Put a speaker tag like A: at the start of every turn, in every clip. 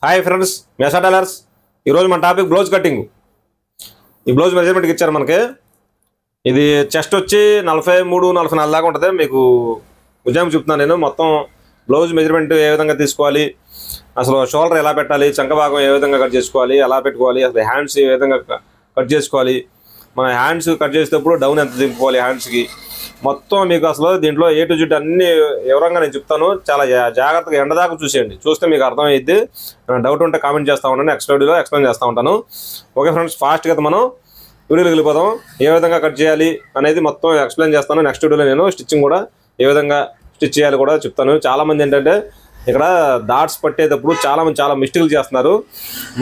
A: Hi friends, మెసా tailors. ఈరోజు మన టాపిక్ బ్లౌజ్ కటింగ్. ఈ బ్లౌజ్ మెజర్మెంట్కి ఇచ్చారు మనకి. ఇది చెస్ట్ వచ్చి 43-44 దాకా ఉంటుంది. మీకు ఉద్యోగం చెప్తున్నాను నేను. మొత్తం బ్లౌజ్ మెజర్మెంట్ ఏ విధంగా తీసుకోవాలి, అసలు షోల్డర్ ఎలా పెట్టాలి, చంక భాగం ఏ విధంగా కట్ చేసుకోవాలి, ఎలా పెట్టుకోవాలి, అసలు హ్యాండ్స్ ఏ విధంగా కట్ చేసుకోవాలి, మన హ్యాండ్స్ కట్ చేసేటప్పుడు డౌన్ ఎంత దింపుకోవాలి హ్యాండ్స్కి, మొత్తం మీకు అసలు దీంట్లో ఏ టు జెడ్ అన్ని వివరంగా నేను చెప్తాను. చాలా జాగ్రత్తగా ఎండ దాకా చూసేయండి. చూస్తే మీకు అర్థమైద్ది. డౌట్ ఉంటే కామెంట్ చేస్తూ ఉంటాను, నెక్స్ట్ వీడియోలో ఎక్స్ప్లెయిన్ చేస్తూ ఉంటాను. ఓకే ఫ్రెండ్స్, ఫాస్ట్గా మనం వీడియోకి వెళ్ళిపోదాం. ఏ విధంగా కట్ చేయాలి అనేది మొత్తం ఎక్స్ప్లెయిన్ చేస్తాను. నెక్స్ట్ వీడియోలో నేను స్టిచ్చింగ్ కూడా ఏ విధంగా స్టిచ్ చేయాలి కూడా చెప్తాను. చాలామంది ఏంటంటే ఇక్కడ డాట్స్ పట్టేటప్పుడు చాలా మిస్టేక్లు చేస్తున్నారు.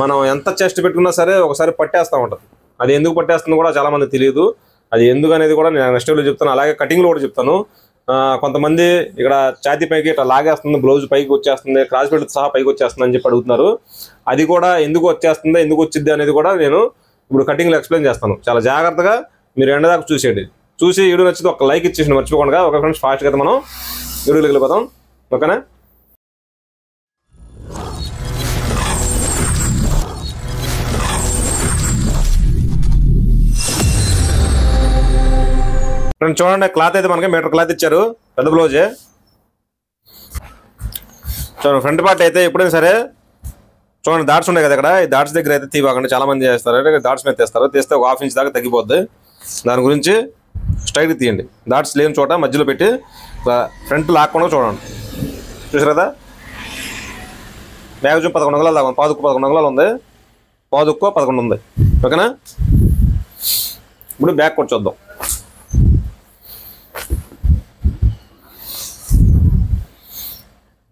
A: మనం ఎంత చెస్ట్ పెట్టుకున్నా సరే ఒకసారి పట్టేస్తూ ఉంటుంది. అది ఎందుకు పట్టేస్తుందో కూడా చాలామంది తెలియదు. అది ఎందుకు అనేది కూడా నేను నెక్స్ట్ వీడియో చెప్తాను. అలాగే కటింగ్లో కూడా చెప్తాను. కొంతమంది ఇక్కడ ఛాతీ పైకి ఇట్లా లాగేస్తుంది, బ్లౌజ్ పైకి వచ్చేస్తుంది, క్రాస్ బెల్ట్ సహా పైకి వచ్చేస్తుంది అని చెప్పి అడుగుతున్నారు. అది కూడా ఎందుకు వచ్చేస్తుందో, ఎందుకు వచ్చింది అనేది కూడా నేను ఇప్పుడు కటింగ్లో ఎక్స్ప్లెయిన్ చేస్తాను. చాలా జాగ్రత్తగా మీరు ఎండ దాకా చూసేయండి. చూసి వీడియో నచ్చితే ఒక లైక్ ఇచ్చేసి మర్చిపోకుండా. ఒక ఫ్రెండ్స్ ఫాస్ట్గా అయితే మనం వీడియోకి వెళ్ళిపోతాం. ఓకేనా? ఫ్రెండ్స్ చూడండి, క్లాత్ అయితే మనకి మీటర్ క్లాత్ ఇచ్చారు, పెద్ద బ్లౌజే. చూడండి, ఫ్రంట్ పార్ట్ అయితే ఎప్పుడైనా సరే చూడండి, డాట్స్ ఉన్నాయి కదా ఇక్కడ, ఈ డాట్స్ దగ్గర అయితే తీవాకండి. చాలా మంది చేస్తారు, డాట్స్ మీద తీస్తారు. తీస్తే ఒక ½ ఇంచ్ దాకా తగ్గిపోద్ది. దాని గురించి స్ట్రైట్ తీయండి. డాట్స్ లేని చోట మధ్యలో పెట్టి ఫ్రంట్ లాక్కుండా చూడండి. చూసారు కదా, మ్యాక్సిమం 11 అంగుళాలు దాకా ఉంది. పాదుకు 11 అంగుళాలు ఉంది, పాదుకు 11 ఉంది. ఓకేనా? ఇప్పుడు బ్యాక్ కొట్టి చూద్దాం.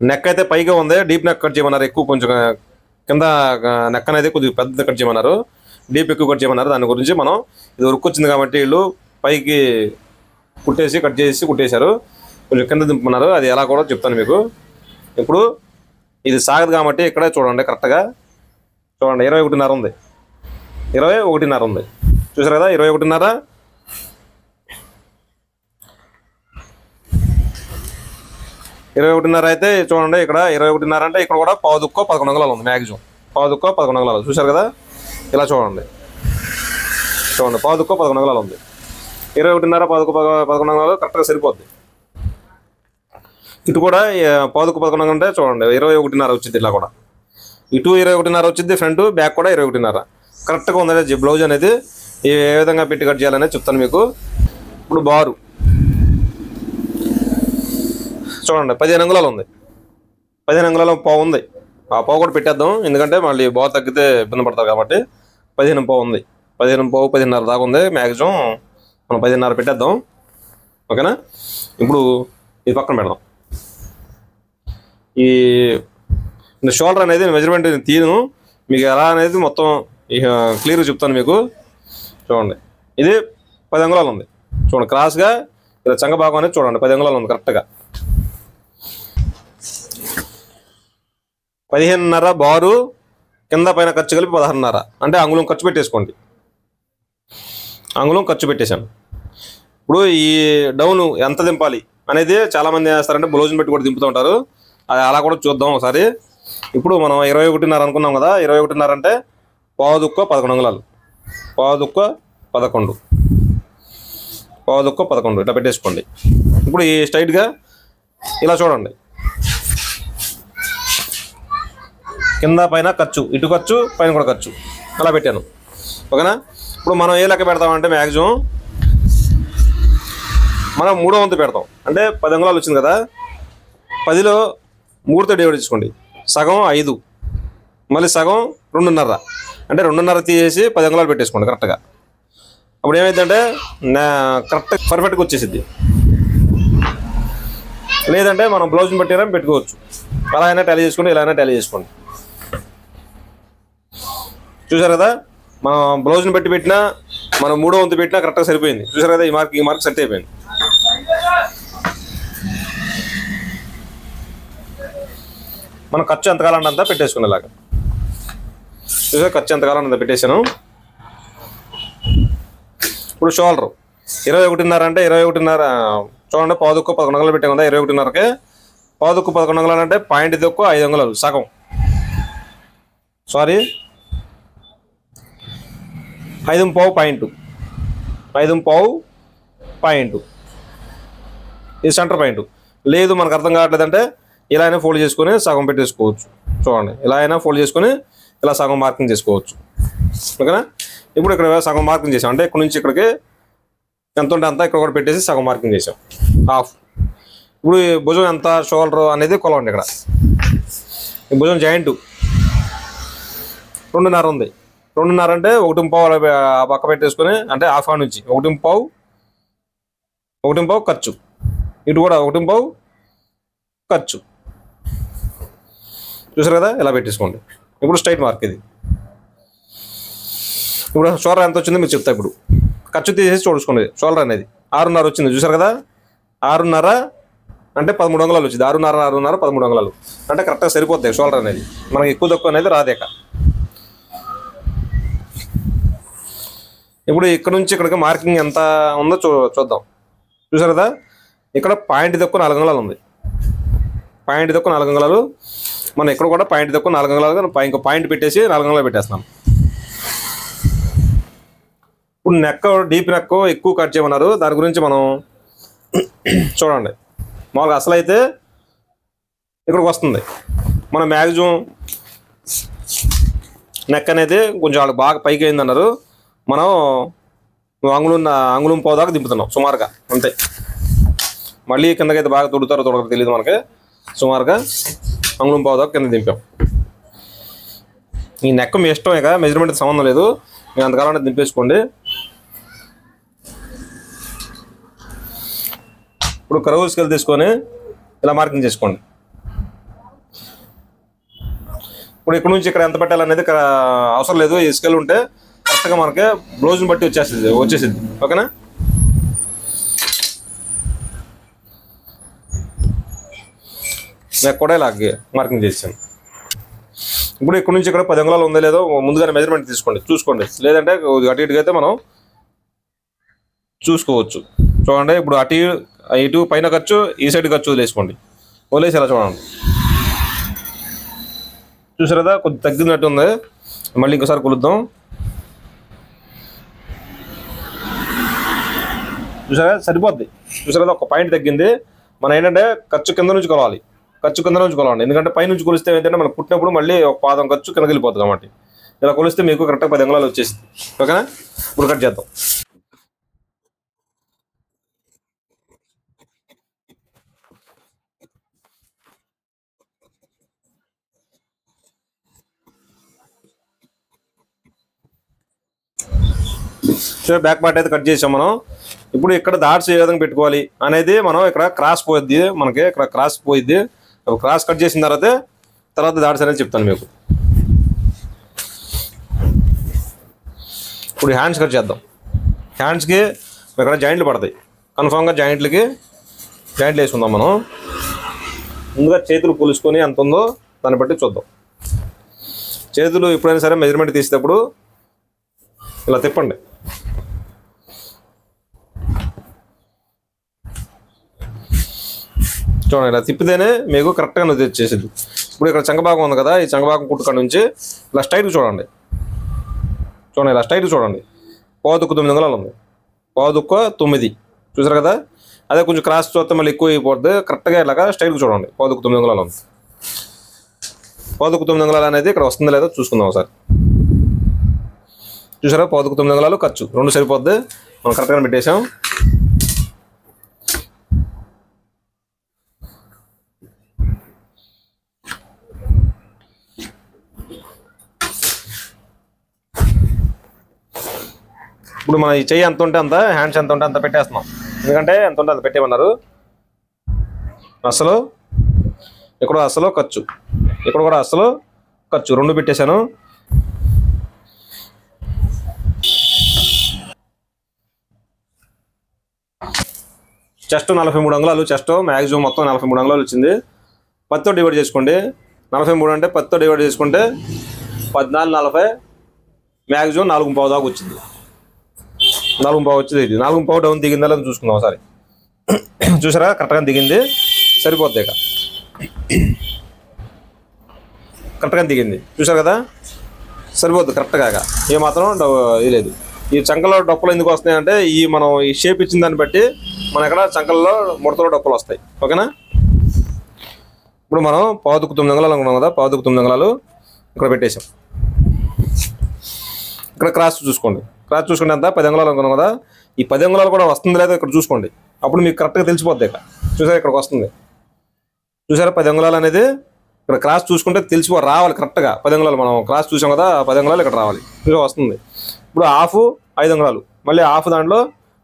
A: నెక్ అయితే పైగా ఉంది, డీప్ నెక్ కట్ చేయమన్నారు. ఎక్కువ కొంచెం కింద నెక్ అనేది కొద్దిగా పెద్ద కట్ చేయమన్నారు, డీప్ ఎక్కువ కట్ చేయమన్నారు. దాని గురించి మనం ఇది వర్క్ వచ్చింది కాబట్టి వీళ్ళు పైకి కుట్టేసి కట్ చేసి కుట్టేశారు. కొంచెం కింద దింపమన్నారు. అది ఎలా కూడా చెప్తాను మీకు. ఇప్పుడు ఇది సాగదు కాబట్టి ఇక్కడే చూడండి, కరెక్ట్గా చూడండి. 21.5 ఉంది, 21.5 ఉంది. చూసారు కదా, 21.5. 21.5 అయితే చూడండి. ఇక్కడ 21.5 అంటే ఇక్కడ కూడా పాదుక్కో 11 అంగుళాలు ఉంది. మ్యాక్సిమం పాదుక్కో 11 అంగుళాలు. చూసారు కదా, ఇలా చూడండి. పాదుక్కో 11 అంగుళాలు ఉంది. 21.5 పాదుక్కో 11 అంగుళాలు కరెక్ట్గా సరిపోద్ది. ఇటు కూడా పాదుక్కో 11 అంటే చూడండి 21.5 వచ్చింది. ఇలా కూడా ఇటు 21.5 వచ్చింది. ఫ్రంట్ బ్యాక్ కూడా 21.5 కరెక్ట్గా ఉంది. బ్లౌజ్ అనేది ఏ విధంగా పెట్టి కట్ చేయాలనేది చెప్తాను మీకు. ఇప్పుడు బారు చూడండి, 15 అంగుళాలు ఉంది. 15 అంగుళాలు పావు ఉంది. ఆ పావు కూడా పెట్టేద్దాం, ఎందుకంటే మళ్ళీ బాగా తగ్గితే ఇబ్బంది పడతారు కాబట్టి. 15 పావు ఉంది, 15 పావు 15.5 దాకా ఉంది. మ్యాక్సిమం మనం 15.5 పెట్టేద్దాం. ఓకేనా? ఇప్పుడు ఇది పక్కన పెడదాం. ఈ షోల్డర్ అనేది మెజర్మెంట్ తీను మీకు ఎలా అనేది మొత్తం క్లియర్గా చెప్తాను మీకు. చూడండి, ఇది 10 అంగుళాలు ఉంది. చూడండి, క్రాస్గా ఇలా చంక భాగం అనేది చూడండి 10 అంగుళాలు ఉంది కరెక్ట్గా. 15.5 బారు, కింద పైన ఖర్చు కలిపి 16.5 అంటే అంగుళం ఖర్చు పెట్టేసుకోండి. అంగుళం ఖర్చు పెట్టేశాను. ఇప్పుడు ఈ డౌన్ ఎంత దింపాలి అనేది చాలామంది చేస్తారంటే బ్లౌజ్ని పెట్టి కూడా దింపుతూ ఉంటారు. అది అలా కూడా చూద్దాం ఒకసారి. ఇప్పుడు మనం 21.5 అనుకున్నాం కదా, 21.5 అంటే పాదుక్కో 11 అంగుళాలు, పాదుక్కో 11, పాదుక్కో 11 ఇట్లా పెట్టేసుకోండి. ఇప్పుడు ఈ స్ట్రైట్గా ఇలా చూడండి, కింద పైన ఖర్చు, ఇటు ఖర్చు పైన కూడా ఖర్చు అలా పెట్టాను. ఓకేనా? ఇప్పుడు మనం ఏ లెక్క పెడతామంటే మ్యాక్సిమం మనం 3వ వంతు పెడతాం. అంటే 10 అంగుళాలు వచ్చింది కదా, 10లో 3తో డివైడ్ చేసుకోండి. సగం 5, మళ్ళీ సగం 2.5 అంటే 2.5 తీసేసి 10 అంగుళాలు పెట్టేసుకోండి కరెక్ట్గా. అప్పుడు ఏమైందంటే కరెక్ట్ పర్ఫెక్ట్గా వచ్చేసిద్ది. లేదంటే మనం బ్లౌజ్ని పెట్టినా పెట్టుకోవచ్చు. అలా అయినా టాలీ చేసుకోండి, ఇలా అయినా టాలీ చేసుకోండి. చూసారు కదా, మనం బ్లౌజ్ని పెట్టి పెట్టినా మనం 3వ వంతు పెట్టినా కరెక్ట్గా సరిపోయింది. చూసారు కదా, ఈ మార్క్ సెట్ అయిపోయింది. మనం ఖర్చు ఎంతకాలం అంతా పెట్టేసుకుని ఇలాగా. చూసారు, ఖర్చు ఎంతకాలం అంతా పెట్టేశాను. ఇప్పుడు షోల్డర్ 21.5 అంటే 21.5 చూడండి, పాదుక్కో 11 అంగుళాలు పెట్టాం కదా. 21.5కే పాదుకు 11 అంగుళాలు అంటే పాయింట్ తక్కువ 5 అంగుళాలు సగం. సారీ 5.5 పాయింట్, 5.5 పాయింట్, ఇది సెంటర్ పాయింట్. లేదు మనకు అర్థం కావట్లేదంటే ఇలా అయినా ఫోల్డ్ చేసుకొని సగం పెట్టేసుకోవచ్చు. చూడండి, ఇలా అయినా ఫోల్డ్ చేసుకొని ఇలా సగం మార్కింగ్ చేసుకోవచ్చు. ఓకేనా? ఇప్పుడు ఇక్కడ సగం మార్కింగ్ చేసాం అంటే ఇక్కడ నుంచి ఇక్కడికి ఎంత ఉంటే అంతా ఇక్కడ కూడా పెట్టేసి సగం మార్కింగ్ చేసాం, హాఫ్. ఇప్పుడు ఈ భుజం ఎంత, షోల్డర్ అనేది కొలవండి. ఇక్కడ ఈ భుజం జాయింట్ 2.5 ఉంది. 2.5 అంటే 1.5 పక్క పెట్టేసుకొని అంటే హాఫ్ హ్యాండ్ నుంచి 1.5 ఖర్చు, ఇటు కూడా 1.5 ఖర్చు. చూసారు కదా, ఇలా పెట్టేసుకోండి. ఇప్పుడు స్ట్రైట్ మార్క్ ఇది. ఇప్పుడు షోల్డర్ ఎంత వచ్చిందో మీరు చెప్తా. ఇప్పుడు ఖర్చు తీసేసి చూసుకోండి. షోల్డర్ అనేది 6.5 వచ్చింది. చూసారు కదా, 6.5 అంటే 13 అంగుళాలు వచ్చింది. 6.5 13 అంగుళాలు అంటే కరెక్ట్గా సరిపోతాయి. షోల్డర్ అనేది మనకి ఎక్కువ తక్కువ అనేది రాదేక. ఇప్పుడు ఇక్కడ నుంచి ఇక్కడికి మార్కింగ్ ఎంత ఉందో చూద్దాం. చూసారు కదా, ఇక్కడ పాయింట్ తక్కువ 4 అంగుళాలు ఉంది. పాయింట్ తక్కువ 4 అంగుళాలు. మనం ఇక్కడ కూడా పాయింట్ తక్కువ 4 అంగుళాలు ఇంకో పాయింట్ పెట్టేసి 4 అంగుళాలు పెట్టేస్తున్నాం. ఇప్పుడు నెక్, డీప్ నెక్ ఎక్కువ కట్ చేయమన్నారు. దాని గురించి మనం చూడండి. మామూలుగా అసలు అయితే ఇక్కడికి వస్తుంది. మన మ్యాక్సిమం నెక్ అనేది కొంచెం వాళ్ళకి బాగా పైకి అయిందన్నారు. మనం అంగుళం పావు దాకా దింపుతున్నాం సుమారుగా, అంతే. మళ్ళీ కిందకైతే బాగా తొడుతారో తొడగో తెలియదు మనకి. సుమారుగా అంగుళం పావు దాకా కింద దింపాం. ఈ నెక్ మీ ఇష్టమే కదా, మెజర్మెంట్ సంబంధం లేదు. మీరు అంతకాలం దింపేసుకోండి. ఇప్పుడు కర్వ్ స్కేల్ తీసుకొని ఇలా మార్కింగ్ చేసుకోండి. ఇప్పుడు ఇక్కడ నుంచి ఇక్కడ ఎంత పెట్టాలనేది అవసరం లేదు. ఈ స్కేల్ ఉంటే కరెక్ట్గా మనకి బ్లౌజ్ని బట్టి వచ్చేసింది. ఓకేనా? నేను కూడా ఇలా మార్కింగ్ చేసాను. ఇప్పుడు ఇక్కడ నుంచి ఇక్కడ 10 అంగుళాలు ఉందో లేదో ముందుగానే మెజర్మెంట్ తీసుకోండి, చూసుకోండి. లేదంటే అటు ఇటుగా అయితే మనం చూసుకోవచ్చు. చూడండి, ఇప్పుడు ఇటు పైన ఖర్చు, ఈ సైడ్ ఖర్చు వదిలేసుకోండి. వదిలేసి ఇలా చూడండి. చూసారు కదా, కొద్దిగా తగ్గినట్టు ఉంది. మళ్ళీ ఇంకోసారి కొలుద్దాం. చూసారా, సరిపోద్ది. చూసారు కదా, ఒక పాయింట్ తగ్గింది. మనం ఏంటంటే ఖర్చు కింద నుంచి కొలవాలి. ఎందుకంటే పైనుంచి కొలిస్తే ఏంటంటే మనం పుట్టినప్పుడు మళ్ళీ ఒక పాదం ఖర్చు కిందకి వెళ్ళిపోతుంది. కాబట్టి ఇలా కొలిస్తే మీకు కరెక్ట్గా 10 అంగుళాలు వచ్చేసింది. ఓకేనా? ఇప్పుడు కట్ చేద్దాం. సో బ్యాక్ పార్ట్ అయితే కట్ చేసాం మనం. ఇప్పుడు ఇక్కడ డాట్స్ ఏ విధంగా పెట్టుకోవాలి అనేది మనం ఇక్కడ క్రాస్ పోయిద్ది. మనకి ఇక్కడ క్రాస్ పోయిద్ది. క్రాస్ కట్ చేసిన తర్వాత డాట్స్ అనేది చెప్తాను మీకు. ఇప్పుడు హ్యాండ్స్ కట్ చేద్దాం. హ్యాండ్స్కి ఇక్కడ జాయింట్లు పడతాయి. కన్ఫామ్గా జాయింట్లు వేసుకుందాం మనం. ముందుగా చేతులు కొలుసుకొని ఎంత ఉందో దాన్ని బట్టి చూద్దాం. చేతులు ఎప్పుడైనా సరే మెజర్మెంట్ తీసేటప్పుడు ఇలా తిప్పండి. చూడండి, ఇలా తిప్పితేనే మీకు కరెక్ట్గా నువ్వు వచ్చేసింది. ఇప్పుడు ఇక్కడ చంకభాగం ఉంది కదా, ఈ చంకభాగం కుట్టుకాడ నుంచి ఇలా స్ట్రైట్గా చూడండి. ఇలా స్ట్రైట్గా చూడండి. 9.5 అంగుళాలు ఉంది. 9.5 చూసారు కదా. అదే కొంచెం క్రాస్ చూస్తే మళ్ళీ ఎక్కువ అయిపోతుంది. కరెక్ట్గా ఇలాగా స్ట్రైట్గా చూడండి. 9.5 అంగుళాలు ఉంది. 9.5 అంగుళాలు అనేది ఇక్కడ వస్తుందో లేదో చూసుకుందాం ఒకసారి. చూసారా, 9.5 అంగుళాలు ఖర్చు 2 సరిపోద్ది. మనం కరెక్ట్గా పెట్టేసాం. ఇప్పుడు మన ఈ చెయ్యి ఎంత ఉంటే అంత, హ్యాండ్స్ ఎంత ఉంటే అంత పెట్టేస్తున్నాం. ఎందుకంటే ఎంత ఉంటే అంత పెట్టేమన్నారు. అసలు ఇక్కడ అసలు ఖర్చు, ఇక్కడ కూడా అసలు ఖర్చు 2 పెట్టేశాను. చెస్ట్ 43 అంగుళాలు. చెస్ట్ మ్యాక్సిమం మొత్తం 43 అంగుళాలు వచ్చింది. 10తో డివైడ్ చేసుకోండి. 43 అంటే 10తో డివైడ్ చేసుకుంటే 14, 40 మ్యాక్సిమం 4.5 దాకా వచ్చింది. 4.5 వచ్చింది. ఇది 4.5 డౌన్ దిగిందా లేదని చూసుకుందాం ఒకసారి. చూసారా, కరెక్ట్గా దిగింది. సరిపోద్ది. ఇక కరెక్ట్గా దిగింది. చూసారు కదా. సరిపోద్ది కరెక్ట్గా. ఏమాత్రం ఇది లేదు. ఈ చంకలో డొక్కలు ఎందుకు వస్తున్నాయి అంటే మనం ఈ షేప్ ఇచ్చిన దాన్ని బట్టి మన ఇక్కడ చంకల్లో ముడతలో డొక్కలు వస్తాయి. ఓకేనా. ఇప్పుడు మనం పావుతుకు 9 అంగుళాలు అనుకున్నాం కదా, పావుతుకు 9 అంగుళాలు ఇక్కడ పెట్టేసాం. ఇక్కడ క్రాస్ చూసుకోండి. క్రాస్ చూసుకుంటే ఎంత 10 అంగుళాలు అనుకున్నాం కదా, ఈ 10 అంగుళాలు కూడా వస్తుంది లేదా ఇక్కడ చూసుకోండి. అప్పుడు మీకు కరెక్ట్గా తెలిసిపోద్ది. ఇక్కడ చూసారా, ఇక్కడికి వస్తుంది చూసారా 10 అంగుళాలు అనేది. ఇక్కడ క్రాస్ చూసుకుంటే రావాలి కరెక్ట్గా 10 అంగుళాలు. మనం క్రాస్ చూసాం కదా, 10 అంగుళాలు ఇక్కడ రావాలి. చూసా వస్తుంది. ఇప్పుడు హాఫ్ 5 అంగుళాలు, మళ్ళీ హాఫ్ దాంట్లో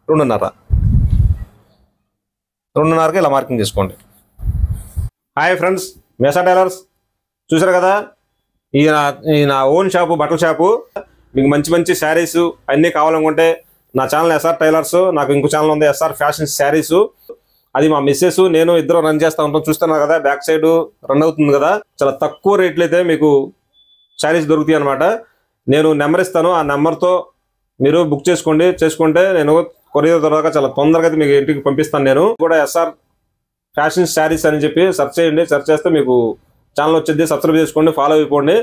A: 2.5కి ఇలా మార్కింగ్ చేసుకోండి. హాయ్ ఫ్రెండ్స్, మెసా టైలర్స్. చూసారు కదా, ఈ నా ఓన్ షాపు, బట్టల షాపు. మీకు మంచి మంచి శారీస్ అన్నీ కావాలనుకుంటే నా ఛానల్ ఎస్ఆర్ టైలర్స్, నాకు ఇంకో ఛానల్ ఉంది ఎస్ఆర్ ఫ్యాషన్ శారీస్. అది మా మిస్సెస్ నేను ఇద్దరు రన్ చేస్తూ ఉంటాం. చూస్తున్నారు కదా, బ్యాక్ సైడ్ రన్ అవుతుంది కదా. చాలా తక్కువ రేట్లు అయితే మీకు శారీస్ దొరుకుతాయి అనమాట. నేను నెంబర్ ఇస్తాను, ఆ నెంబర్తో మీరు బుక్ చేసుకుంటే నేను కొరియర్ ద్వారా చాలా తొందరగా అయితే మీకు ఇంటికి పంపిస్తాను. నేను కూడా ఎస్ఆర్ ఫ్యాషన్ శారీస్ అని చెప్పి సెర్చ్ చేయండి. సెర్చ్ చేస్తే మీకు ఛానల్ వచ్చింది. సబ్స్క్రైబ్ చేసుకోండి, ఫాలో అయిపోండి.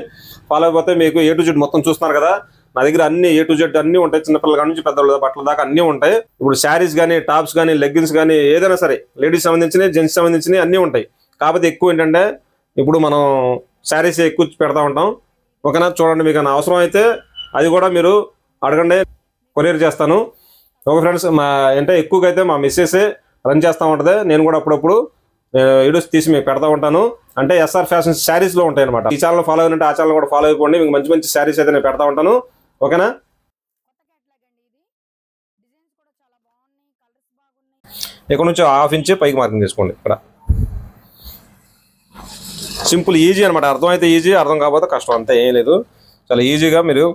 A: ఫాలో అయిపోతే మీకు A to Z మొత్తం చూస్తున్నారు కదా, నా దగ్గర అన్ని A to Z అన్నీ ఉంటాయి. చిన్నపిల్లల నుంచి పెద్దవాళ్ళ బట్టల దాకా అన్నీ ఉంటాయి. ఇప్పుడు శారీస్ కానీ, టాప్స్ కానీ, లెగ్గిన్స్ కానీ, ఏదైనా సరే లేడీస్ సంబంధించినవి, జెంట్స్ సంబంధించినవి అన్నీ ఉంటాయి. కాకపోతే ఎక్కువ ఏంటంటే ఇప్పుడు మనం శారీస్ ఎక్కువ పెడతా ఉంటాం. ఓకేనా. చూడండి, మీకు అవసరం అయితే అది కూడా మీరు అడగండి, కొరియర్ చేస్తాను. ఓకే ఫ్రెండ్స్, అంటే ఎక్కువగా అయితే మా మిస్సెస్ రన్ చేస్తూ ఉంటుంది. నేను కూడా అప్పుడప్పుడు వీడియోస్ తీసి మీకు పెడతా ఉంటాను. అంటే ఎస్ఆర్ ఫ్యాషన్ శారీస్లో ఉంటాయి అనమాట. ఈ ఛానల్ ఫాలో అయినట్టు ఆ ఛానల్ కూడా ఫాలో అయిపోండి. మీకు మంచి మంచి శారీస్ అయితే నేను పెడతా ఉంటాను. ఓకేనా. ఇక్కడ నుంచి 1/2 ఇంచ్ పైకి మార్కింగ్ చేసుకోండి. ఇక్కడ సింపుల్, ఈజీ అనమాట. అర్థం అయితే ఈజీ, అర్థం కాకపోతే కష్టం, అంతే, ఏం లేదు. చాలా ఈజీగా మీరు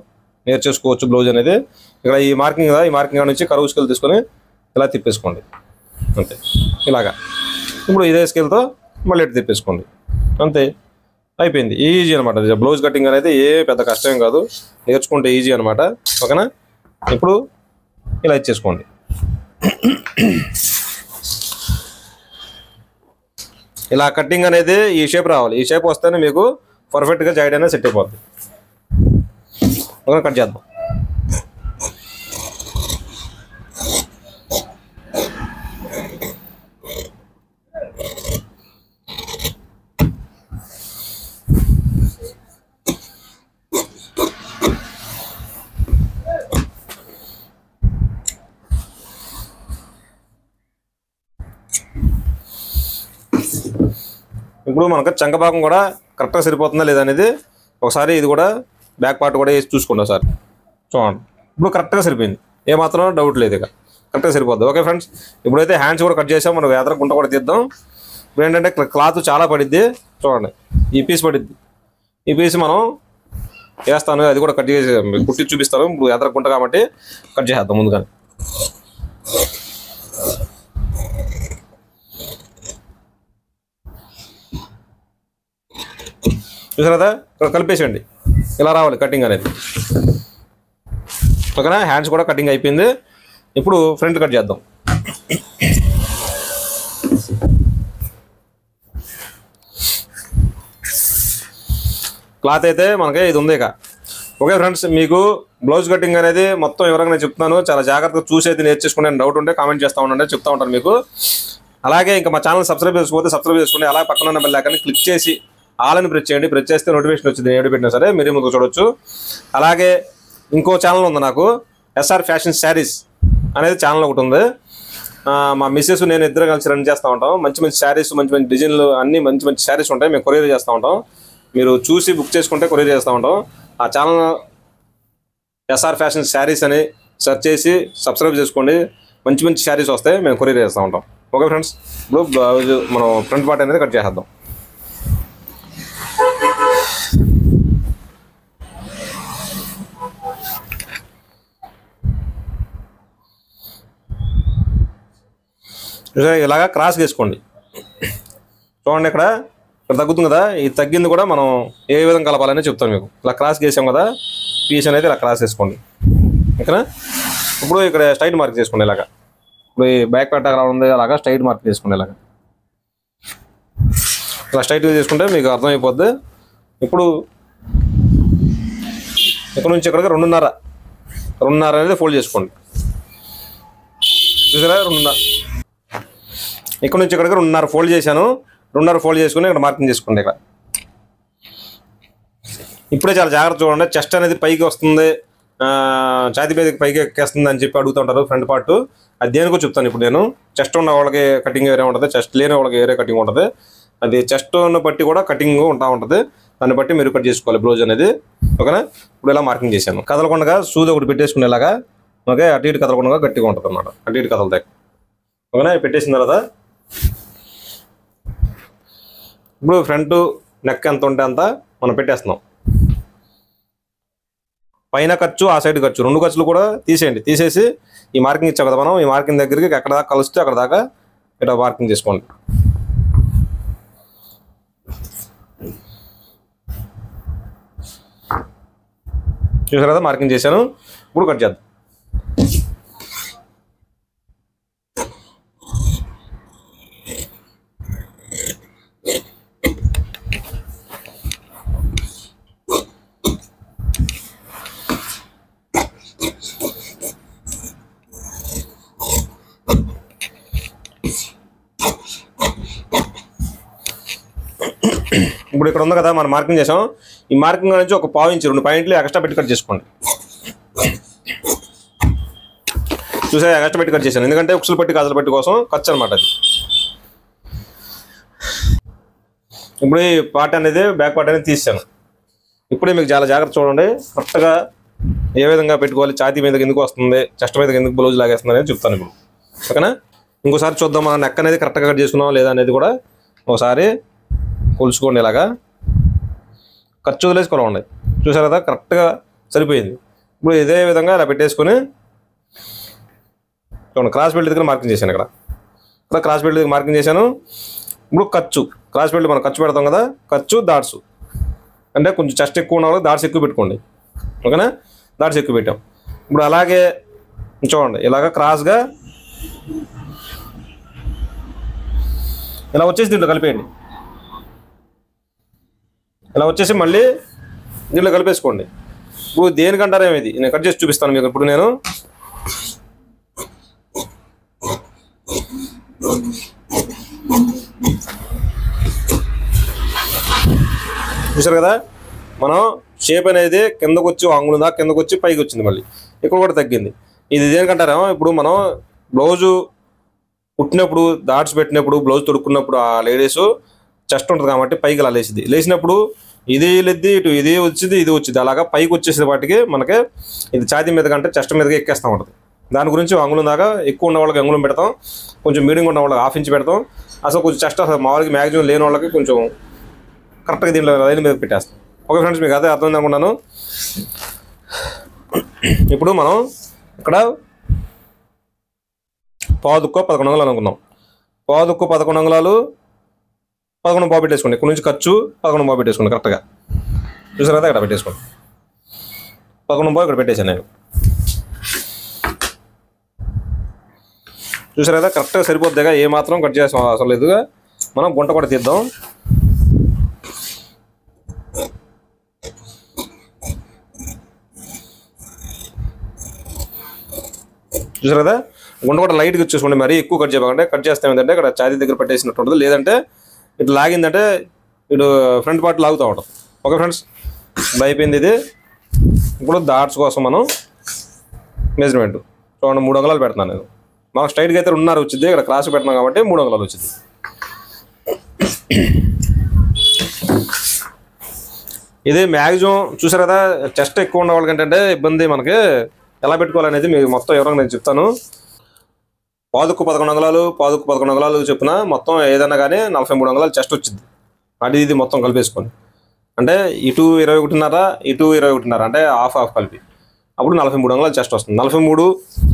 A: నేర్చేసుకోవచ్చు బ్లౌజ్ అనేది. ఇక్కడ ఈ మార్కింగ్ కదా, ఈ మార్కింగ్ నుంచి కరువు స్కేల్ తీసుకొని ఇలా తిప్పేసుకోండి, అంతే. ఇలాగా ఇప్పుడు ఇదే స్కేల్తో మళ్ళీ ఇటు తిప్పేసుకోండి, అంతే. అయిపోయింది. ఈజీ అనమాట. బ్లౌజ్ కటింగ్ అనేది ఏ పెద్ద కష్టం కాదు, నేర్చుకుంటే ఈజీ అనమాట. ఓకేనా. ఇప్పుడు ఇలా ఇచ్చేసుకోండి. ఇలా కటింగ్ అనేది ఈ షేప్ రావాలి. ఈ షేప్ వస్తేనే మీకు పర్ఫెక్ట్గా జాయిడ్ అనేది సెట్ అయిపోద్ది. కట్ చేద్దాం. ఇప్పుడు మనకు చంక భాగం కూడా కరెక్ట్గా సరిపోతుందా లేదా అనేది ఒకసారి ఇది కూడా బ్యాక్ పార్ట్ కూడా వేసి చూసుకోండి ఒకసారి. చూడండి, ఇప్పుడు కరెక్ట్గా సరిపోయింది, ఏమాత్రం డౌట్ లేదు, ఇక కరెక్ట్గా సరిపోద్ది. ఓకే ఫ్రెండ్స్, ఇప్పుడైతే హ్యాండ్స్ కూడా కట్ చేసాం. మనం ఎదర గుంట కూడా తీద్దాం. ఇప్పుడు ఏంటంటే క్లాత్ చాలా పడిద్ది. చూడండి, ఈ పీస్ పడిద్ది. ఈ పీస్ మనం వేస్తాను, అది కూడా కట్ చేసి కుట్టి చూపిస్తాను. ఇప్పుడు ఎదర గుంట కాబట్టి కట్ చేసేద్దాం ముందుగానే. చూసారు కదా, ఇక్కడ కలిపేసేయండి. ఇలా రావాలి కటింగ్ అనేది. ఓకేనా. హ్యాండ్స్ కూడా కటింగ్ అయిపోయింది. ఇప్పుడు ఫ్రంట్ కట్ చేద్దాం. క్లాత్ అయితే మనకి ఇది ఉంది ఇక. ఓకే ఫ్రెండ్స్, మీకు బ్లౌజ్ కటింగ్ అనేది మొత్తం వివరంగా నేను చెప్తున్నాను. చాలా జాగ్రత్తగా చూసి అయితే నేర్చేసుకునే డౌట్ ఉంటే కామెంట్ చేస్తూ ఉండండి, చెప్తా ఉంటాను మీకు. అలాగే ఇంకా మా ఛానల్ సబ్స్క్రైబ్ చేసుకోకపోతే సబ్స్క్రైబ్ చేసుకోండి. అలాగే పక్కన ఉన్న బెల్ ఐకాన్ని క్లిక్ చేసి ఆల్ అని ప్రెస్ చేయండి. ప్రెస్ చేస్తే నోటిఫికేషన్ వచ్చింది, ఏడు పెట్టినా సరే మీరే ముందుకు చూడవచ్చు. అలాగే ఇంకో ఛానల్ ఉంది నాకు, ఎస్ఆర్ ఫ్యాషన్ శారీస్ అనేది ఛానల్ ఒకటి ఉంది. మా మిస్సెస్ నేను ఇద్దరు కలిసి రన్ చేస్తూ ఉంటాం. మంచి మంచి శారీస్, మంచి మంచి డిజైన్లు, అన్నీ మంచి మంచి శారీస్ ఉంటాయి. మేము కొరియర్ చేస్తూ ఉంటాం. మీరు చూసి బుక్ చేసుకుంటే కొరియర్ చేస్తూ ఉంటాం. ఆ ఛానల్ ఎస్ఆర్ ఫ్యాషన్ శారీస్ అని సెర్చ్ చేసి సబ్స్క్రైబ్ చేసుకోండి. మంచి మంచి శారీస్ వస్తాయి, మేము కొరియర్ చేస్తూ ఉంటాం. ఓకే ఫ్రెండ్స్, ఇప్పుడు మనం ఫ్రంట్ పార్ట్ అనేది కట్ చేసేద్దాం. ఇలాగా క్రాస్ వేసుకోండి. చూడండి, ఇక్కడ తగ్గుతుంది కదా, ఈ తగ్గింది కూడా మనం ఏ విధంగా కలపాలని చెప్తాను మీకు. ఇలా క్రాస్ వేసాం కదా, పీస్ అనేది ఇలా క్రాస్ వేసుకోండి. ఓకేనా. ఇప్పుడు ఇక్కడ స్ట్రైట్ మార్క్ చేసుకోండి. ఇలాగా ఇప్పుడు ఈ బ్యాక్ పార్ట్ అలా ఉంది, అలాగా స్ట్రైట్ మార్క్ చేసుకోండి. ఇలాగా ఇలా స్ట్రైట్గా చేసుకుంటే మీకు అర్థమైపోద్ది. ఇప్పుడు ఇక్కడ నుంచి ఇక్కడికి 2.5 అనేది ఫోల్డ్ చేసుకోండి. చూసారా 2.5. ఇక్కడ నుంచి ఇక్కడికి 2.5 ఫోల్డ్ చేశాను. 2.5 ఫోల్డ్ చేసుకుని ఇక్కడ మార్కింగ్ చేసుకోండి. ఇక్కడ ఇప్పుడే చాలా జాగ్రత్త చూడండి. చెస్ట్ అనేది పైకి వస్తుంది, ఛాతీ మీదకి పైకి ఎక్కేస్తుంది అని చెప్పి అడుగుతుంటారు ఫ్రంట్ పార్ట్. అది దేనికో చెప్తాను ఇప్పుడు నేను. చెస్ట్ ఉన్న వాళ్ళకి కటింగ్ వేరే ఉంటుంది, చెస్ట్ లేని వాళ్ళకి వేరే కటింగ్ ఉంటుంది. అది చెస్ట్ ఉన్న బట్టి కూడా కటింగ్ ఉంటుంది. దాన్ని బట్టి మీరు కట్ చేసుకోవాలి బ్లౌజ్ అనేది. ఓకేనా? ఇప్పుడు ఇలా మార్కింగ్ చేశాను. కదలకుండా సూది ఒకటి పెట్టేసుకునేలాగా. ఓకే, అటు ఇటు కదలకుండా గట్టిగా ఉంటుంది అన్నమాట. అటు ఇటు కదలతాయి. ఓకేనా? పెట్టేసిన తర్వాత ఇప్పుడు ఫ్రంట్ నెక్ ఎంత ఉంటే అంత మనం పెట్టేస్తున్నాం. పైన ఖర్చు, ఆ సైడ్ ఖర్చు, 2 ఖర్చులు కూడా తీసేయండి. తీసేసి ఈ మార్కింగ్ ఇచ్చాం కదా మనం, ఈ మార్కింగ్ దగ్గరికి ఎక్కడ దాకా కలుస్తే అక్కడ దాకా ఇట్లా మార్కింగ్ చేసుకోండి. చూసారు కదా మార్కింగ్ చేశాను. ఇప్పుడు కట్ చేద్దాం. ఇప్పుడు ఇక్కడ ఉంది కదా మనం మార్కింగ్ చేసాం. ఈ మార్కింగ్ నుంచి ఒక 1/2 ఇంచ్ 2 పాయింట్లు ఎక్స్ట్రా పెట్టి కట్ చేసుకోండి. చూసా ఎక్స్ట్రా పెట్టి కట్ చేశాను, ఎందుకంటే ఉక్సులు పట్టి కాజల పట్టి కోసం ఖర్చు అనమాట అది. ఇప్పుడు ఈ పార్ట్ అనేది బ్యాక్ పార్ట్ అనేది తీసాను. ఇప్పుడే మీకు చాలా జాగ్రత్త చూడండి. కరెక్ట్గా ఏ విధంగా పెట్టుకోవాలి, ఛాతీ మీదకి ఎందుకు వస్తుంది, చెస్ట్ మీదకి ఎందుకు బ్లౌజ్ లాగేస్తుంది అనేది చెప్తాను ఇప్పుడు. ఓకేనా? ఇంకోసారి చూద్దాం మన నెక్ అనేది కరెక్ట్గా కట్ చేసుకున్నాం లేదా అనేది కూడా ఒకసారి కొలుచుకోండి. ఇలాగా ఖర్చు వదిలేసి కొలవండి. చూసారు కదా కరెక్ట్గా సరిపోయింది. ఇప్పుడు ఇదే విధంగా ఇలా పెట్టేసుకొని చూడండి, క్రాస్ బెల్ట్ దగ్గర మార్కింగ్ చేశాను. ఇక్కడ క్రాస్ బెల్ట్ దగ్గర మార్కింగ్ చేశాను. ఇప్పుడు ఖర్చు, క్రాస్ బెల్ట్ మనం ఖర్చు పెడతాం కదా, ఖర్చు డాట్స్ అంటే కొంచెం చెస్ట్ ఎక్కువ ఉన్న వాళ్ళు డాట్స్ ఎక్కువ పెట్టుకోండి. ఓకేనా? డాట్స్ ఎక్కువ పెట్టాం. ఇప్పుడు అలాగే చూడండి, ఇలాగ క్రాస్గా ఇలా వచ్చేసి దీంట్లో కలిపేయండి. ఇలా వచ్చేసి మళ్ళీ దీంట్లో కలిపేసుకోండి. ఇప్పుడు దేనికంటారేమో ఇది నేను కట్ చేసి చూపిస్తాను మీకు. ఇప్పుడు నేను చూసారు కదా మనం షేప్ అనేది కిందకు వచ్చి అంగుళం దాకా కిందకు వచ్చి పైకి వచ్చింది, మళ్ళీ ఇక్కడ కూడా తగ్గింది. ఇది దేనికంటారేమో ఇప్పుడు మనం బ్లౌజు కుట్టినప్పుడు డాట్స్ పెట్టినప్పుడు బ్లౌజ్ తొడుక్కున్నప్పుడు ఆ లేడీస్ చెస్ట్ ఉంటుంది కాబట్టి పైకి అలా లేచింది. లేచినప్పుడు ఇది లేద్ది, ఇటు ఇది వచ్చింది, ఇది వచ్చింది, అలాగా పైకి వచ్చేసిన వాటికి మనకి ఇది ఛాతీ మీద కంటే చెస్ట్ మీదకి ఎక్కేస్తూ ఉంటుంది. దాని గురించి అంగుళం దాకా ఎక్కువ ఉన్న వాళ్ళకి అంగుళం పెడతాం, కొంచెం మీడియం ఉన్న వాళ్ళకి 1/2 ఇంచ్ పెడతాం. అసలు కొంచెం చెస్ట్ అసలు మామూలుగా మ్యాక్సిమం లేని వాళ్ళకి కొంచెం కరెక్ట్గా దీంట్లో లైన్ మీద పెట్టేస్తాం. ఓకే ఫ్రెండ్స్, మీకు అదే అర్థమైంది అనుకున్నాను. ఇప్పుడు మనం ఇక్కడ పావుదుక్కో 11 అంగుళాలు అనుకున్నాం. పావుదుక్కో 11 అంగుళాలు 11 బాబు పెట్టేసుకోండి. ఇక్కడ నుంచి ఖర్చు 11 బాబు పెట్టేసుకోండి. కరెక్ట్గా చూసారు కదా, ఇక్కడ పెట్టేసుకోండి. 11 బాబు ఇక్కడ పెట్టేశాను నేను. చూసారు కదా కరెక్ట్గా సరిపోద్దిగా, ఏ మాత్రం కట్ చేసాం అవసరం లేదుగా. మనం గుంట కూడా తీద్దాం. చూసారు కదా గుంట కూడా లైట్గా వచ్చేసుకోండి, మరీ ఎక్కువ కట్ చేయకండి. కట్ చేస్తాం ఏంటంటే ఇక్కడ ఛాతీ దగ్గర పెట్టేసినట్టు ఉంటుంది, లేదంటే ఇటు లాగిందంటే ఇటు ఫ్రంట్ పార్ట్ లాగుతూ ఉంటుంది. ఓకే ఫ్రెండ్స్, ఇది అయిపోయింది. ఇది ఇప్పుడు డాట్స్ కోసం మనం మెజర్మెంట్ చూడండి 3 అంగుళాలు పెడుతున్నాను నేను. మాకు స్ట్రైట్గా అయితే 2.5 వచ్చింది, ఇక్కడ క్రాస్ పెడుతున్నాం కాబట్టి 3 అంగుళాలు వచ్చింది. ఇది మ్యాక్సిమం చూసారు కదా, చెస్ట్ ఎక్కువ ఉన్న వాళ్ళకి ఏంటంటే ఇబ్బంది, మనకి ఎలా పెట్టుకోవాలనేది మీకు మొత్తం వివరంగా నేను చెప్తాను. పాదుకు 11 అంగుళాలు, పాదుకు 11 అంగుళాలు చెప్పిన మొత్తం ఏదైనా కానీ 43 అంగుళాలు చెస్ట్ వచ్చింది. అది ఇది మొత్తం కలిపేసుకోండి. అంటే ఇటు 21.5, ఇటు 21.5, అంటే హాఫ్ కలిపి అప్పుడు 43 అంగుళాలు చెస్ట్ వస్తుంది. 43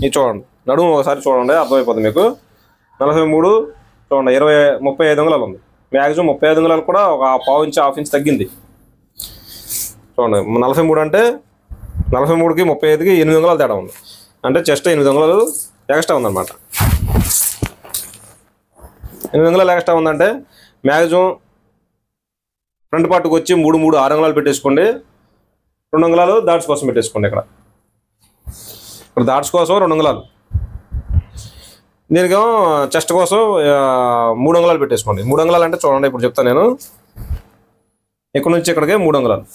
A: ఇది చూడండి, నడుము ఒకసారి చూడండి అర్థమైపోతుంది మీకు. 43 చూడండి 35 అంగుళాలు ఉంది. మ్యాక్సిమం 35 అంగుళాలు కూడా ఒక 1/2 ఇంచ్ 1/2 ఇంచ్ తగ్గింది. చూడండి 43 అంటే 43కి 35కి 8 అంగుళాలు తేడా ఉంది. అంటే చెస్ట్ 8 అంగుళాలు ఎక్స్ట్రా ఉందన్నమాట. 8 అంగుళాలు ఎక్స్ట్రా ఉందంటే మ్యాక్సిమం ఫ్రంట్ పార్ట్కి వచ్చి 3, 6 అంగుళాలు పెట్టేసుకోండి. 2 అంగుళాలు డాట్స్ కోసం పెట్టేసుకోండి. ఇక్కడ డాట్స్ కోసం 2 అంగుళాలు, దీనికేమో చెస్ట్ కోసం 3 అంగుళాలు పెట్టేసుకోండి. 3 అంగుళాలు అంటే చూడండి, ఇప్పుడు చెప్తాను నేను. ఇక్కడ నుంచి ఇక్కడికి 3 అంగుళాలు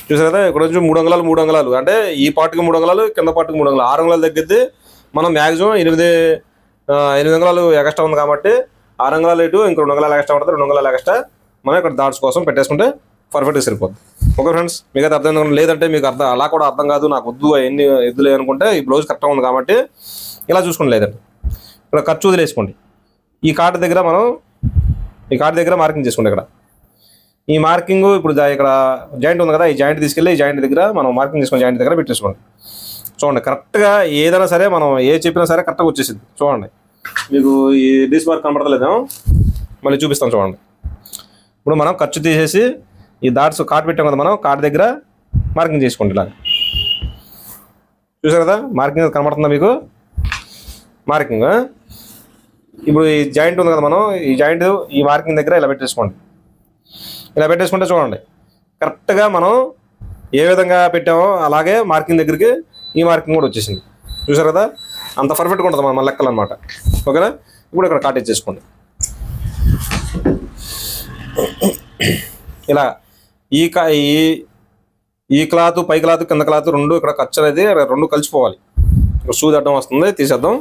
A: చూసారు కదా. ఇక్కడ నుంచి 3 అంగుళాలు 3 అంగుళాలు అంటే ఈ పార్ట్కి 3 అంగుళాలు, కింద పార్ట్కి 3 అంగుళాలు, 6 అంగుళాలు తగ్గిద్ది. మనం మ్యాక్సిమం 8 అంగుళాలు ఎక్స్ట్రా ఉంది కాబట్టి 6 అంగుళాలు ఇటు, ఇంకో 2 అంగుళాలు ఎక్స్ట్రా ఉంటుంది, 2 అంగుళాలు ఎక్స్ట్రా మనం ఇక్కడ డాట్స్ కోసం పెట్టేసుకుంటే పర్ఫెక్ట్గా సరిపోద్ది. ఓకే ఫ్రెండ్స్, మీకు అయితే అర్థం లేదంటే మీకు అలా కూడా అర్థం కాదు, నాకు వద్దు ఎన్ని ఎద్దులే అనుకుంటే ఈ బ్లౌజ్ కరెక్ట్గా ఉంది కాబట్టి ఇలా చూసుకోండి. లేదంటే ఇక్కడ ఖర్చు వదిలేసుకోండి. ఈ కార్డు దగ్గర మార్కింగ్ చేసుకోండి. ఇక్కడ ఈ మార్కింగ్ ఇప్పుడు ఇక్కడ జాయింట్ ఉంది కదా, ఈ జాయింట్ తీసుకెళ్ళి ఈ జాయింట్ దగ్గర మనం మార్కింగ్ చేసుకుని జాయింట్ దగ్గర పెట్టేసుకోండి. చూడండి కరెక్ట్గా ఏదైనా సరే మనం ఏ చెప్పినా సరే కరెక్ట్గా వచ్చేసింది. చూడండి మీకు ఈ డిస్ మార్క్ కనపడలేదేమో, మళ్ళీ చూపిస్తాం చూడండి. ఇప్పుడు మనం ఖర్చు తీసేసి ఈ డాట్స్ కార్డ్ పెట్టాం కదా, మనం కార్డ్ దగ్గర మార్కింగ్ చేసుకోండి. ఇలా చూసారు కదా, మార్కింగ్ కనబడుతుందా మీకు? మార్కింగ్ ఇప్పుడు ఈ జాయింట్ ఉంది కదా, మనం ఈ జాయింట్ ఈ మార్కింగ్ దగ్గర ఇలా పెట్టేసుకోండి. ఇలా పెట్టేసుకుంటే చూడండి కరెక్ట్గా మనం ఏ విధంగా పెట్టామో అలాగే మార్కింగ్ దగ్గరికి ఈ మార్కింగ్ కూడా వచ్చేసింది. చూసారు కదా, అంత పర్ఫెక్ట్గా ఉంటుంది మన లెక్కలు అనమాట. ఓకేనా, ఇప్పుడు ఇక్కడ కాట్ ఇచ్చేసుకోండి. ఇలా ఈ క్లాత్ పై క్లాత్ కింద క్లాత్ రెండు ఇక్కడ ఖర్చు అనేది రెండు కలిసిపోవాలి. సూది అడ్డం వస్తుంది, తీసేద్దాం.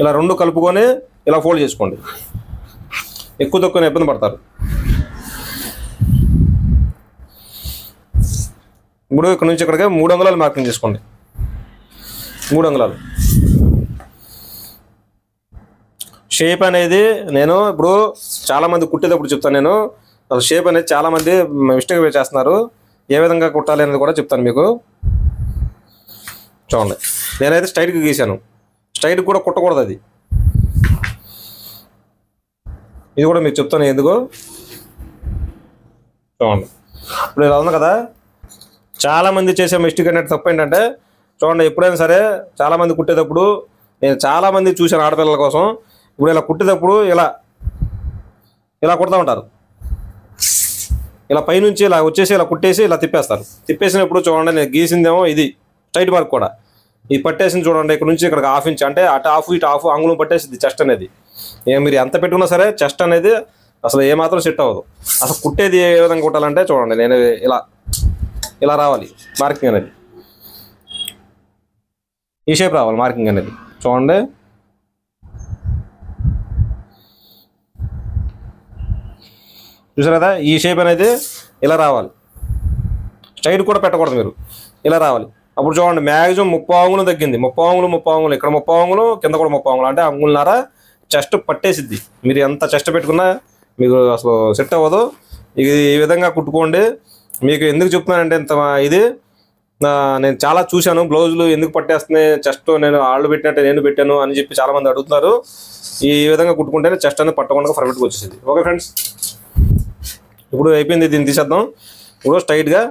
A: ఇలా రెండు కలుపుకొని ఇలా ఫోల్డ్ చేసుకోండి. ఎక్కువ తక్కువ ఇబ్బంది పడతారు. ఇప్పుడు ఇక్కడ నుంచి ఇక్కడికి 3 అంగుళాలు మార్కింగ్ చేసుకోండి. 3 అంగుళాలు షేప్ అనేది నేను ఇప్పుడు చాలామంది కుట్టేటప్పుడు చెప్తాను. నేను అసలు షేప్ అనేది చాలామంది మిస్టేక్ చేస్తున్నారు. ఏ విధంగా కుట్టాలి అనేది కూడా చెప్తాను మీకు. చూడండి నేనైతే స్ట్రైట్గా గీసాను. స్ట్రైట్ కూడా కుట్టకూడదు అది. ఇది కూడా మీకు చెప్తాను ఎందుకో. చూడండి ఇప్పుడు ఇలా ఉంది కదా, చాలామంది చేసే మిస్టేక్ అనేది తప్పు ఏంటంటే చూడండి, ఎప్పుడైనా సరే చాలామంది కుట్టేటప్పుడు నేను చాలామంది చూశాను ఆడపిల్లల కోసం. ఇప్పుడు ఇలా కుట్టేటప్పుడు ఇలా కుడతా ఉంటారు. ఇలా పైనుంచి ఇలా వచ్చేసి ఇలా కుట్టేసి ఇలా తిప్పేస్తారు. తిప్పేసినప్పుడు చూడండి నేను గీసిందేమో ఇది స్ట్రైట్ మార్క్ కూడా ఇది పట్టేసింది. చూడండి ఇక్కడ నుంచి ఇక్కడికి 1/2 ఇంచ్ అంటే అటు హాఫ్ ఇటు హాఫ్ అంగుళం పట్టేసింది చెస్ట్ అనేది. మీరు ఎంత పెట్టుకున్నా సరే చెస్ట్ అనేది అసలు ఏమాత్రం సెట్ అవ్వదు. అసలు కుట్టేది ఏ విధంగా కుట్టాలంటే చూడండి నేను ఇలా రావాలి మార్కింగ్ అనేది, ఈ షేప్ రావాలి మార్కింగ్ అనేది. చూడండి చూసారు కదా, ఈ షేప్ అనేది ఇలా రావాలి. స్ట్రైట్ కూడా పెట్టకూడదు, మీరు ఇలా రావాలి. అప్పుడు చూడండి మ్యాక్సిమం 30 అంగుళం తగ్గింది. 30 అంగుళం ఇక్కడ 30 అంగుళం కింద కూడా 30 అంగుళం అంటే అంగుళన్నర చెస్ట్ పట్టేసిద్ది. మీరు ఎంత చెస్ట్ పెట్టుకున్నా మీకు అసలు సెట్ అవ్వదు. ఇది ఈ విధంగా కుట్టుకోండి. మీకు ఎందుకు చెప్తున్నానంటే ఇంత ఇది నేను చాలా చూశాను. బ్లౌజులు ఎందుకు పట్టేస్తున్నాయి చెస్ట్, నేను ఆళ్ళు పెట్టినట్టే నేను పెట్టాను అని చెప్పి చాలామంది అడుగుతున్నారు. ఈ విధంగా కుట్టుకుంటేనే చెస్ట్ అనేది పట్టకుండా పర్ఫెక్ట్గా వచ్చేసింది. ఓకే ఫ్రెండ్స్, ఇప్పుడు అయిపోయింది. దీన్ని తీసేద్దాం. ఇప్పుడు స్ట్రైట్గా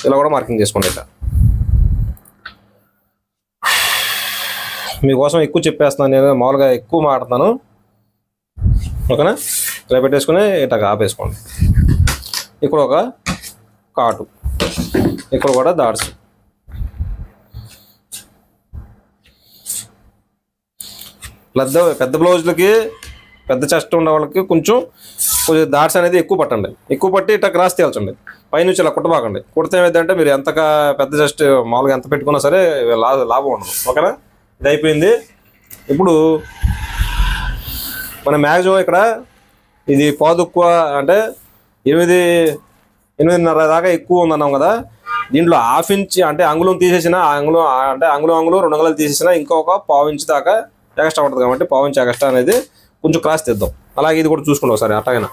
A: ఇలా కూడా మార్కింగ్ చేసుకోండి. ఇట్లా మీకోసం ఎక్కువ చెప్పేస్తున్నాను, నేను మామూలుగా ఎక్కువ మాట్లాడుతున్నాను. ఓకేనా, ఇలా పెట్టేసుకుని ఇట్లా ఆపేసుకోండి. ఇక్కడ ఒక కాటు, ఇక్కడ కూడా డాట్స్. పెద్ద బ్లౌజులకి పెద్ద చెస్ట్ ఉన్న వాళ్ళకి కొంచెం డాట్స్ అనేది ఎక్కువ పట్టండి. ఎక్కువ పట్టి ఇట్లా క్రాస్ తేల్చండి. పైనుంచి ఇలా కుట్టబాకండి. కుడితే ఏమైందంటే మీరు ఎంతగా పెద్ద చెస్ట్ మామూలుగా ఎంత పెట్టుకున్నా సరే లాభం ఉండదు. ఓకేనా, ఇది అయిపోయింది. ఇప్పుడు మన మ్యాక్సిమం ఇక్కడ ఇది పాదుక్కువ అంటే 8.5 దాకా ఎక్కువ ఉందన్నాం కదా. దీంట్లో 1/2 ఇంచ్ అంటే అంగుళం తీసేసిన అంగుళం అంటే అంగుళం 2 అంగుళాలు తీసేసిన ఇంకొక 1/4 ఇంచ్ దాకా ఎక్స్ట్రా ఉంటుంది కాబట్టి 1/4 ఇంచ్ ఎక్స్ట్రా అనేది కొంచెం క్రాస్ తెద్దాం. అలాగే ఇది కూడా చూసుకోండి ఒకసారి అట్టగైనా.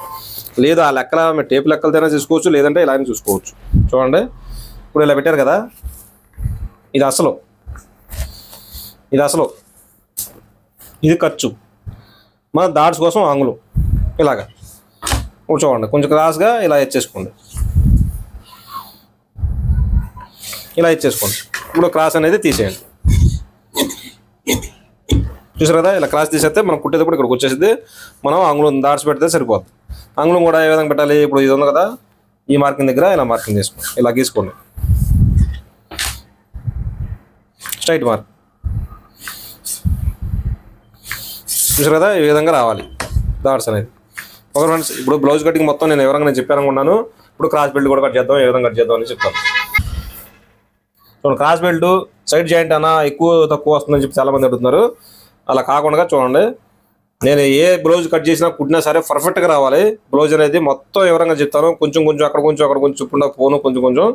A: లేదు ఆ లెక్కల మీరు టేప్ లెక్కలతోనే చూసుకోవచ్చు, లేదంటే ఇలానే చూసుకోవచ్చు. చూడండి ఇప్పుడు ఇలా పెట్టారు కదా, ఇది అసలు ఇది ఖర్చు. మన డాట్స్ కోసం అంగుళం ఇలాగా చూడండి కొంచెం క్రాస్గా ఇలా ఇచ్చేసుకోండి. ఇప్పుడు క్రాస్ అనేది తీసేయండి. చూసారు కదా, ఇలా క్రాస్ తీసేస్తే మనం కుట్టేటప్పుడు ఇక్కడికి వచ్చేసింది. మనం అంగుళం దాడ్చి పెడితే సరిపోద్ది. అంగుళం కూడా ఏ విధంగా పెట్టాలి, ఇప్పుడు ఇది ఉంది కదా, ఈ మార్కింగ్ దగ్గర ఇలా మార్కింగ్ తీసుకోండి, ఇలా గీసుకోండి, స్ట్రైట్ మార్క్. చూసారు కదా, ఈ విధంగా రావాలి డాట్స్ అనేది. ఓకే ఫ్రెండ్స్, ఇప్పుడు బ్లౌజ్ కటింగ్ మొత్తం నేను ఎవరంగా నేను చెప్పాను అనుకున్నాను. ఇప్పుడు క్రాస్ బెల్ట్ కూడా కట్ చేద్దాం, ఏ విధంగా కట్ చేద్దాం అని చెప్తాను. చూడండి, క్రాస్ బెల్ట్ సైడ్ జాయింట్ అన్నా ఎక్కువ తక్కువ వస్తుందని చెప్పి చాలామంది అడుగుతున్నారు. అలా కాకుండా చూడండి, నేను ఏ బ్లౌజ్ కట్ చేసినా కుట్టినా సరే పర్ఫెక్ట్గా రావాలి బ్లౌజ్ అనేది. మొత్తం వివరంగా చెప్తాను, కొంచెం కొంచెం అక్కడ కొంచెం చెప్పుకుంటా పోను, కొంచెం కొంచెం.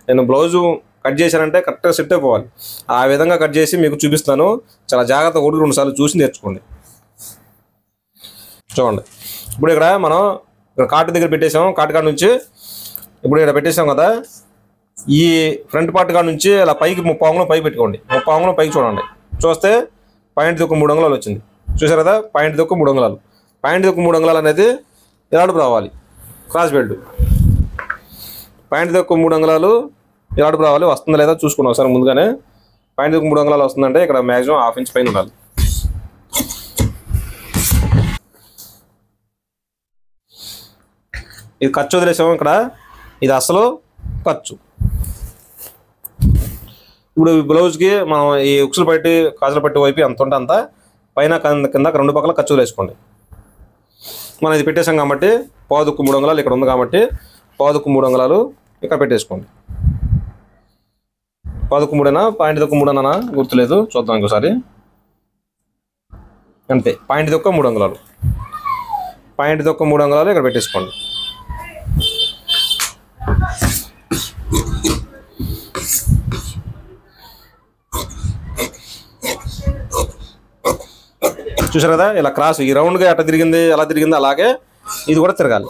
A: నేను బ్లౌజు కట్ చేశానంటే కరెక్ట్గా సెట్ అయిపోవాలి. ఆ విధంగా కట్ చేసి మీకు చూపిస్తాను. చాలా జాగ్రత్తగా 1-2 సార్లు చూసి నేర్చుకోండి. చూడండి, ఇప్పుడు ఇక్కడ మనం ఇక్కడ కాటు దగ్గర పెట్టేసాం. కాటు కాడ నుంచి ఇప్పుడు ఇక్కడ పెట్టేసాం కదా, ఈ ఫ్రంట్ పార్ట్ కాడ నుంచి ఇలా పైకి 30 అంగుళం పైకి పెట్టుకోండి. 30 అంగుళం పైకి చూడండి, చూస్తే పాయింట్ దుక్కు 3 అంగుళాలు వచ్చింది. చూసారు కదా, పాయింట్ దుక్కు 3 అంగుళాలు. పాయింట్ దుక్కు 3 అంగుళాలు అనేది ఇలాడుపు రావాలి. క్రాస్ బెల్ట్ పాయింట్ దుక్కు 3 అంగుళాలు ఇలాడుపు రావాలి. వస్తుందా లేదా చూసుకున్నాం ఒకసారి ముందుగానే. పాయింట్ దుక్కు 3 అంగుళాలు వస్తుందంటే ఇక్కడ మ్యాక్సిమం 1/2 ఇంచ్ పైన ఉండాలి. ఇది ఖర్చు వదిలేసాము ఇక్కడ, ఇది అసలు ఖర్చు. ఇప్పుడు బ్లౌజ్కి మనం ఈ ఉక్సులు పట్టి కాజులు పట్టి వైపు ఎంత ఉంటే అంత, పైన కింద 2 పక్కల ఖర్చు వేసుకోండి. మనం ఇది పెట్టేసాం కాబట్టి పావుదుక్కు 3 అంగుళాలు ఇక్కడ ఉంది కాబట్టి పావుదుక్కు 3 అంగుళాలు ఇక్కడ పెట్టేసుకోండి. పావుదుక్కు 3 పాయింట్ దుక్కు 3 గుర్తులేదు, చూద్దాం ఇంకోసారి. అంతే, పాయింట్ దుక్కు 3 అంగుళాలు. పాయింట్ దుక్కు 3 అంగుళాలు ఇక్కడ పెట్టేసుకోండి. చూసారు కదా, ఇలా క్రాస్ ఈ రౌండ్గా ఎట్లా తిరిగింది, ఎలా తిరిగింది అలాగే ఇది కూడా తిరగాలి.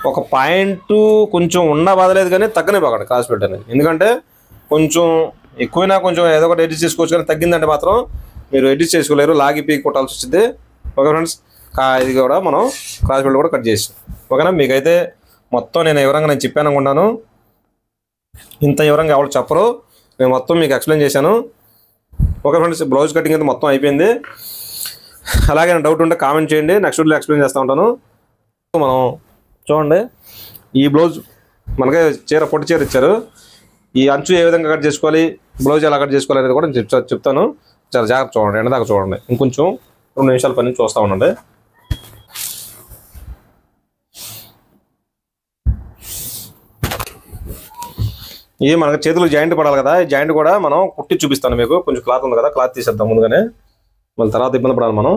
A: ఒక పాయింట్ కొంచెం ఉన్న బాధలేదు కానీ తగ్గనే బాగండి క్రాస్ బెల్ట్ అనేది. ఎందుకంటే కొంచెం ఎక్కువైనా కొంచెం ఏదో ఒకటి ఎడిట్ చేసుకోవచ్చు, కానీ తగ్గిందంటే మాత్రం మీరు ఎడిట్ చేసుకోలేరు, లాగి పీకి కొట్టాల్సి వచ్చింది. ఓకే ఫ్రెండ్స్, ఇది కూడా మనం క్రాస్ బెల్ట్ కూడా కట్ చేసి ఓకేనా. మీకైతే మొత్తం నేను వివరంగా నేను చెప్పాను అనుకుంటాను. ఇంత వివరంగా ఎవరు చెప్పరు, నేను మొత్తం మీకు ఎక్స్ప్లెయిన్ చేశాను. ఓకే ఫ్రెండ్స్, బ్లౌజ్ కటింగ్ అయితే మొత్తం అయిపోయింది. అలాగే డౌట్ ఉంటే కామెంట్ చేయండి, నెక్స్ట్ వీడియోలో ఎక్స్ప్లెయిన్ చేస్తూ ఉంటాను. మనం చూడండి, ఈ బ్లౌజ్ మనకే పొట్టి చీర ఇచ్చారు. ఈ అంచు ఏ విధంగా కట్ చేసుకోవాలి, బ్లౌజ్ ఎలా కట్ చేసుకోవాలి అనేది కూడా నేను చెప్తాను. చాలా జాగ్రత్త చూడండి, ఎండ దాకా చూడండి. ఇంకొంచెం 2 నిమిషాల పని చూస్తూ ఉండండి. ఇది మనకు చేతులు జాయింట్ పడాలి కదా, ఈ జాయింట్ కూడా మనం కుట్టి చూపిస్తాను మీకు. కొంచెం క్లాత్ ఉంది కదా, క్లాత్ తీసేద్దాం ముందుగానే, మళ్ళీ తర్వాత ఇబ్బంది పడాలి మనం.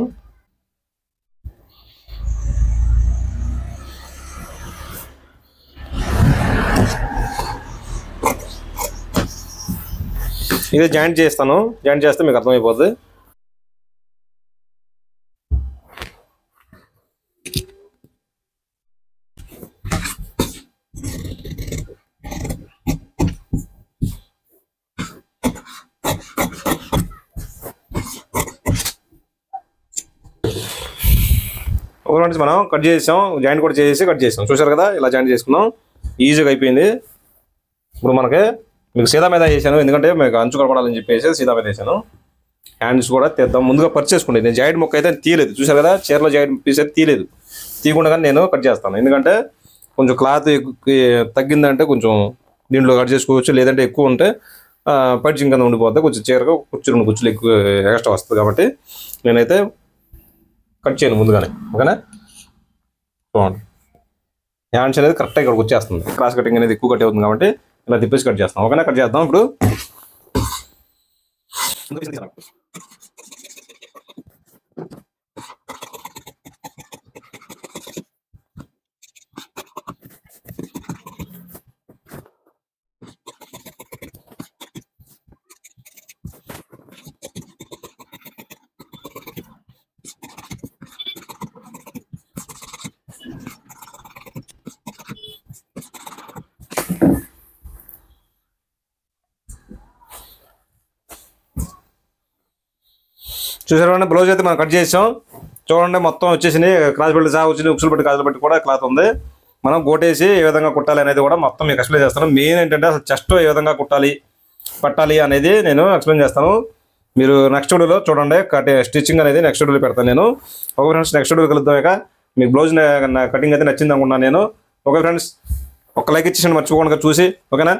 A: ఇదే జాయింట్ చేస్తాను, జాయింట్ చేస్తే మీకు అర్థమైపోద్ది. ఒకటి మనం కట్ చేసాం, జాయింట్ కూడా చేసి కట్ చేసాం. చూసారు కదా, ఇలా జాయింట్ చేసుకున్నాం, ఈజీగా అయిపోయింది. ఇప్పుడు మీకు సీదా మీద వేసాను, ఎందుకంటే మీకు అంచు కనపడాలని చెప్పేసి సీదా మీద వేసాను. హ్యాండ్స్ కూడా తీద్దాం, ముందుగా పర్చేస్ చేసుకోండి. నేను జాయింట్ మొక్క అయితే తీయలేదు, చూసారు కదా, చీరలో జాయింట్ పీస్ అయితే తీయలేదు. తీయకుండా కానీ నేను కట్ చేస్తాను, ఎందుకంటే కొంచెం క్లాత్ తగ్గిందంటే కొంచెం దీంట్లో కట్ చేసుకోవచ్చు, లేదంటే ఎక్కువ ఉంటే పడ్జింగ్ కింద ఉండిపోతే కొంచెం చీరకు 2 కుచ్చులు ఎక్కువ ఎక్స్ట్రా వస్తుంది. కాబట్టి నేనైతే కట్ చేయను ముందుగానే, ఓకేనా. చూడండి, హ్యాండ్స్ అనేది కరెక్ట్గా ఇక్కడికి వచ్చేస్తుంది. క్రాస్ కటింగ్ అనేది ఎక్కువ కట్ అవుతుంది కాబట్టి ఇలా తిప్పేసి కట్ చేస్తాం, ఓకేనా. కట్ చేద్దాం ఇప్పుడు. చూసారు, బ్లౌజ్ అయితే మనం కట్ చేసాం. చూడండి, మొత్తం వచ్చేసింది. క్రాస్ బెల్ట్ సహా వచ్చింది, ఉక్సులు పెట్టి కాజులు పెట్టి కూడా క్లాత్ ఉంది. మనం గోటేసి ఏ విధంగా కుట్టాలి అనేది కూడా మొత్తం మీకు ఎక్స్ప్లెయిన్ చేస్తాను. మెయిన్ ఏంటంటే అసలు చెస్ట్ ఏ విధంగా కుట్టాలి, పట్టాలి అనేది నేను ఎక్స్ప్లెయిన్ చేస్తాను. మీరు నెక్స్ట్ వీడియోలో చూడండి. స్టిచ్చింగ్ అనేది నెక్స్ట్ వీడియోలో పెడతాను నేను. ఓకే ఫ్రెండ్స్, నెక్స్ట్ వీడియో కలుద్దాం. ఇక మీకు బ్లౌజ్ కటింగ్ అయితే నచ్చింది అనుకున్నాను నేను. ఓకే ఫ్రెండ్స్, ఒక లైక్ ఇచ్చేసి మర్చిపోకుండా చూసి, ఓకేనా.